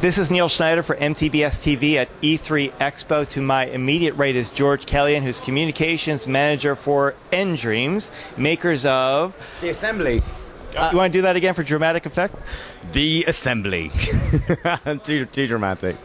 This is Neil Schneider for MTBS-TV at E3 Expo. To my immediate right is George Kelion, who's Communications Manager for nDreams, makers of... The Assembly. You want to do that again for dramatic effect? The Assembly. too dramatic.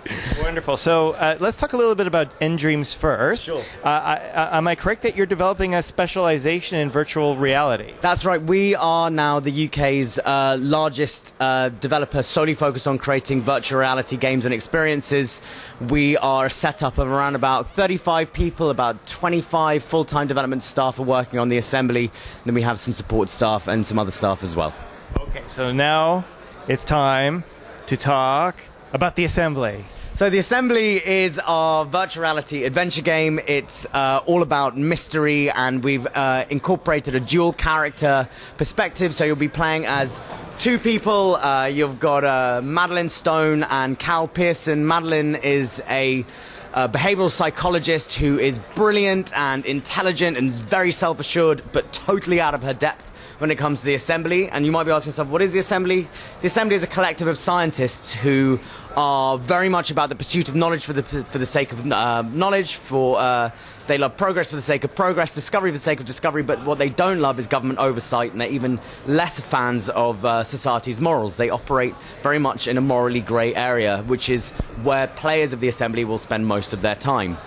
Wonderful. So let's talk a little bit about nDreams first. Sure. Am I correct that you're developing a specialization in virtual reality? That's right. We are now the UK's largest developer solely focused on creating virtual reality games and experiences. We are set up of around about 35 people, about 25 full-time development staff are working on the Assembly. Then we have some support staff and some other staff as well. Okay, so now it's time to talk about the Assembly. So the Assembly is our virtual reality adventure game. It's all about mystery, and we've incorporated a dual character perspective. So you'll be playing as two people. You've got Madeline Stone and Cal Pearson. Madeline is a behavioral psychologist who is brilliant and intelligent and very self-assured, but totally out of her depth when it comes to the Assembly. And you might be asking yourself, what is the Assembly? The Assembly is a collective of scientists who are very much about the pursuit of knowledge for the sake of knowledge. They love progress for the sake of progress, discovery for the sake of discovery, but what they don't love is government oversight, and they're even less fans of society's morals. They operate very much in a morally grey area, which is where players of the Assembly will spend most of their time.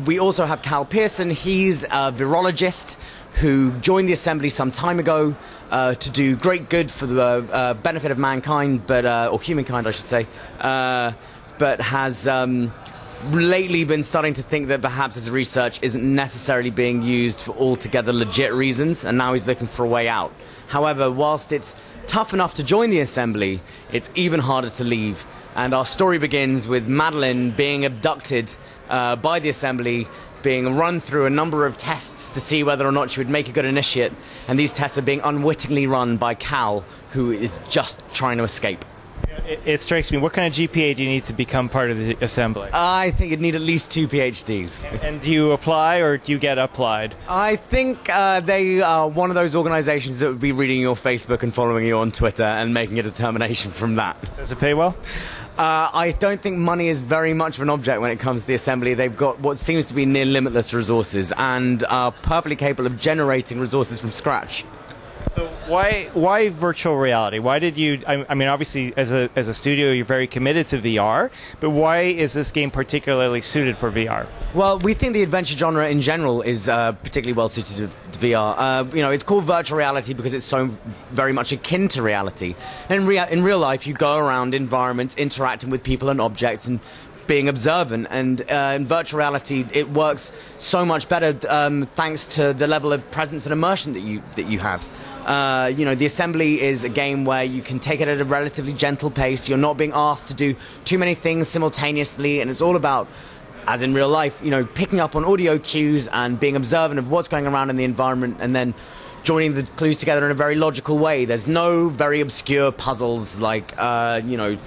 We also have Cal Pearson. He's a virologist who joined the Assembly some time ago to do great good for the benefit of mankind, or humankind, I should say, but has lately been starting to think that perhaps his research isn't necessarily being used for altogether legit reasons, and now he's looking for a way out. However, whilst it's tough enough to join the Assembly, it's even harder to leave. And our story begins with Madeline being abducted by the Assembly, being run through a number of tests to see whether or not she would make a good initiate, and these tests are being unwittingly run by Cal, who is just trying to escape. It strikes me, what kind of GPA do you need to become part of the Assembly? I think you'd need at least 2 PhDs. And do you apply, or do you get applied? I think they are one of those organizations that would be reading your Facebook and following you on Twitter and making a determination from that. Does it pay well? I don't think money is very much of an object when it comes to the Assembly. They've got what seems to be near limitless resources and are perfectly capable of generating resources from scratch. So why virtual reality? Why did you? I mean, obviously, as a studio, you're very committed to VR. But why is this game particularly suited for VR? Well, we think the adventure genre in general is particularly well suited to VR. You know, it's called virtual reality because it's so very much akin to reality. In real life, you go around environments, interacting with people and objects, and being observant, and in virtual reality it works so much better thanks to the level of presence and immersion that you have. You know, the Assembly is a game where you can take it at a relatively gentle pace. You're not being asked to do too many things simultaneously, and it's all about, as in real life, you know, picking up on audio cues and being observant of what's going around in the environment, and then joining the clues together in a very logical way. There's no very obscure puzzles like, you know,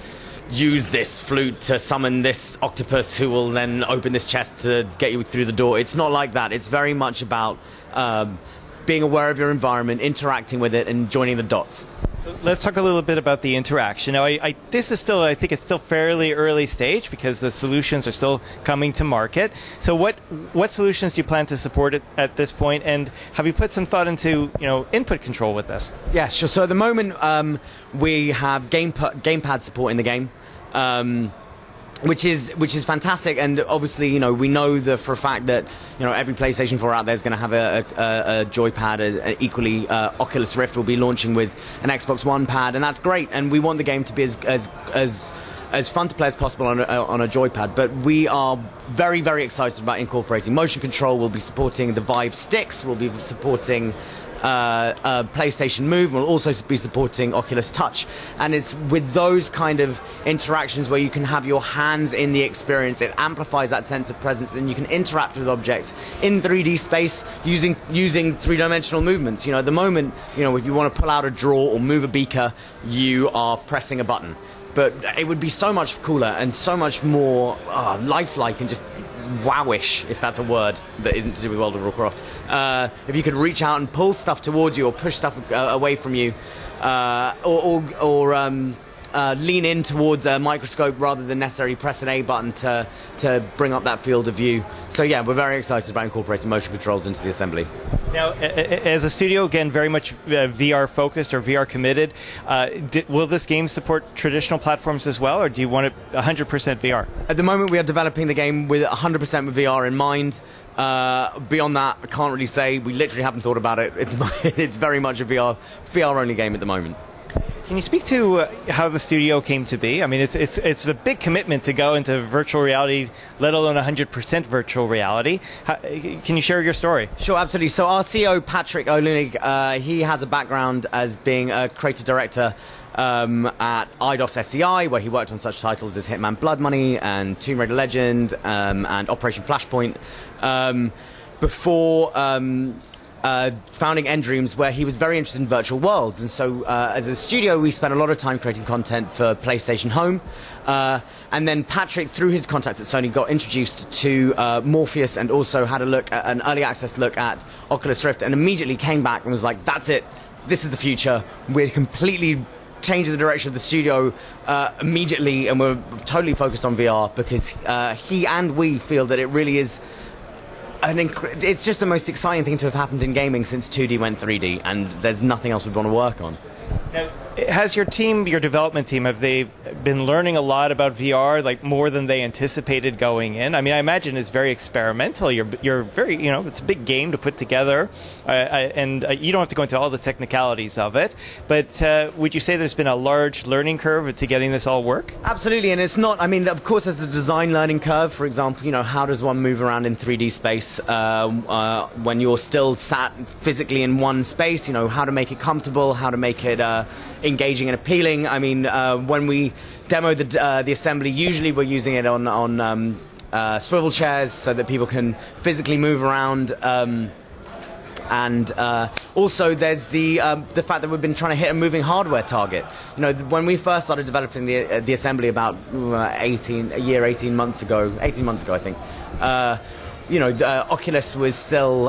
use this flute to summon this octopus who will then open this chest to get you through the door. It's not like that. It's very much about being aware of your environment, interacting with it, and joining the dots. So let's talk a little bit about the interaction. Now, this is still, I think it's still fairly early stage because the solutions are still coming to market. So what solutions do you plan to support at this point, and have you put some thought into, you know, input control with this? Yeah, sure. So at the moment, we have gamepad support in the game. Which is fantastic, and obviously, you know, we know that for a fact that, you know, every PlayStation 4 out there is going to have a joypad. Equally, Oculus Rift will be launching with an Xbox One pad, and that's great. And we want the game to be as fun to play as possible on a joypad. But we are very, very excited about incorporating motion control. We'll be supporting the Vive sticks. We'll be supporting PlayStation Move. We'll also be supporting Oculus Touch, and it's with those kind of interactions where you can have your hands in the experience. It amplifies that sense of presence, and you can interact with objects in 3D space using three-dimensional movements. You know, at the moment, you know, if you want to pull out a drawer or move a beaker, you are pressing a button. But it would be so much cooler and so much more lifelike and just wowish, if that's a word that isn't to do with World of Warcraft. If you could reach out and pull stuff towards you or push stuff away from you, or lean in towards a microscope rather than necessarily press an A button to bring up that field of view. So yeah, we're very excited about incorporating motion controls into the assembly. Now, as a studio, again, very much VR focused or VR committed, will this game support traditional platforms as well, or do you want it 100% VR? At the moment, we are developing the game with 100% with VR in mind. Beyond that, I can't really say. We literally haven't thought about it. It's very much a VR-only game at the moment. Can you speak to how the studio came to be? I mean, it's a big commitment to go into virtual reality, let alone 100% virtual reality. Can you share your story? Sure, absolutely. So our CEO, Patrick O'Lunig, he has a background as being a creative director at Eidos SCI, where he worked on such titles as Hitman Blood Money and Tomb Raider Legend and Operation Flashpoint. Before founding nDreams, where he was very interested in virtual worlds. And so as a studio, we spent a lot of time creating content for PlayStation Home. And then Patrick, through his contacts at Sony, got introduced to Morpheus and also had a look at an early access look at Oculus Rift, and immediately came back and was like, that's it, this is the future. We're completely changing the direction of the studio immediately, and we're totally focused on VR because he and we feel that it really is it's just the most exciting thing to have happened in gaming since 2D went 3D, and there's nothing else we'd want to work on. Now, has your team, your development team, have they been learning a lot about VR, like more than they anticipated going in? I mean, I imagine it's very experimental. You're very, it's a big game to put together, and you don't have to go into all the technicalities of it. But would you say there's been a large learning curve to getting this all work? Absolutely, and it's not. I mean, of course, there's the design learning curve. For example, how does one move around in 3D space when you're still sat physically in one space? How to make it comfortable, how to make it engaging and appealing. I mean, when we demo the assembly, usually we're using it on swivel chairs so that people can physically move around. And also, there's the fact that we've been trying to hit a moving hardware target. When we first started developing the assembly about 18 months ago, I think. Oculus was still,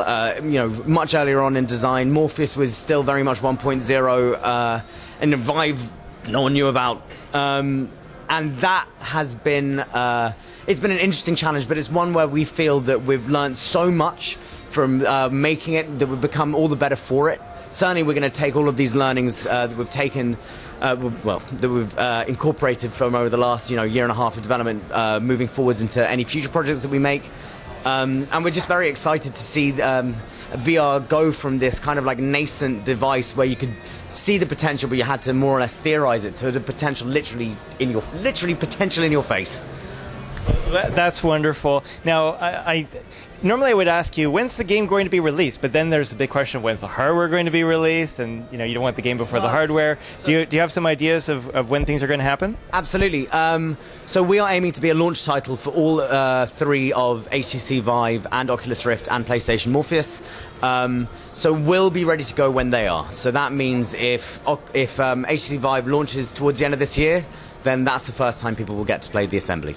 much earlier on in design. Morpheus was still very much 1.0, and Vive, no one knew about. And that has been, it's been an interesting challenge, but it's one where we feel that we've learned so much from making it that we've become all the better for it. Certainly, we're going to take all of these learnings that we've taken, that we've incorporated from over the last, year and a half of development, moving forwards into any future projects that we make. And we're just very excited to see VR go from this kind of like nascent device where you could see the potential, but you had to more or less theorize it, to the potential literally potential in your face. That's wonderful. Now, I normally I would ask you, when's the game going to be released? But then there's the big question of when's the hardware going to be released, and you don't want the game before the hardware. Do you have some ideas of when things are going to happen? Absolutely. So we are aiming to be a launch title for all three of HTC Vive and Oculus Rift and PlayStation Morpheus. So we'll be ready to go when they are. So that means if HTC Vive launches towards the end of this year, then that's the first time people will get to play the assembly.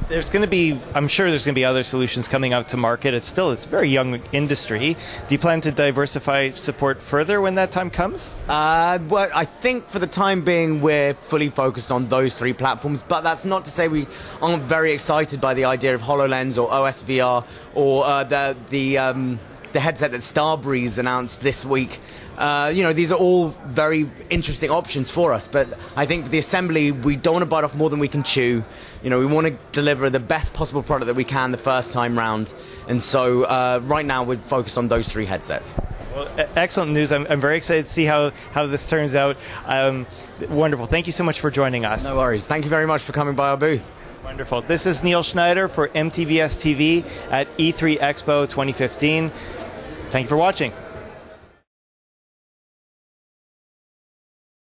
There's going to be, I'm sure there's going to be other solutions coming out to market. It's a very young industry. Do you plan to diversify support further when that time comes? Well, I think for the time being we're fully focused on those three platforms, but that's not to say we aren't very excited by the idea of HoloLens or OSVR or the headset that Starbreeze announced this week. These are all very interesting options for us, but I think for the assembly, we don't want to bite off more than we can chew. We want to deliver the best possible product that we can the first time round, and so right now we're focused on those three headsets. Well, excellent news. I'm very excited to see how this turns out. Wonderful. Thank you so much for joining us. No worries. Thank you very much for coming by our booth. Wonderful. This is Neil Schneider for MTBS-TV at E3 Expo 2015. Thank you for watching.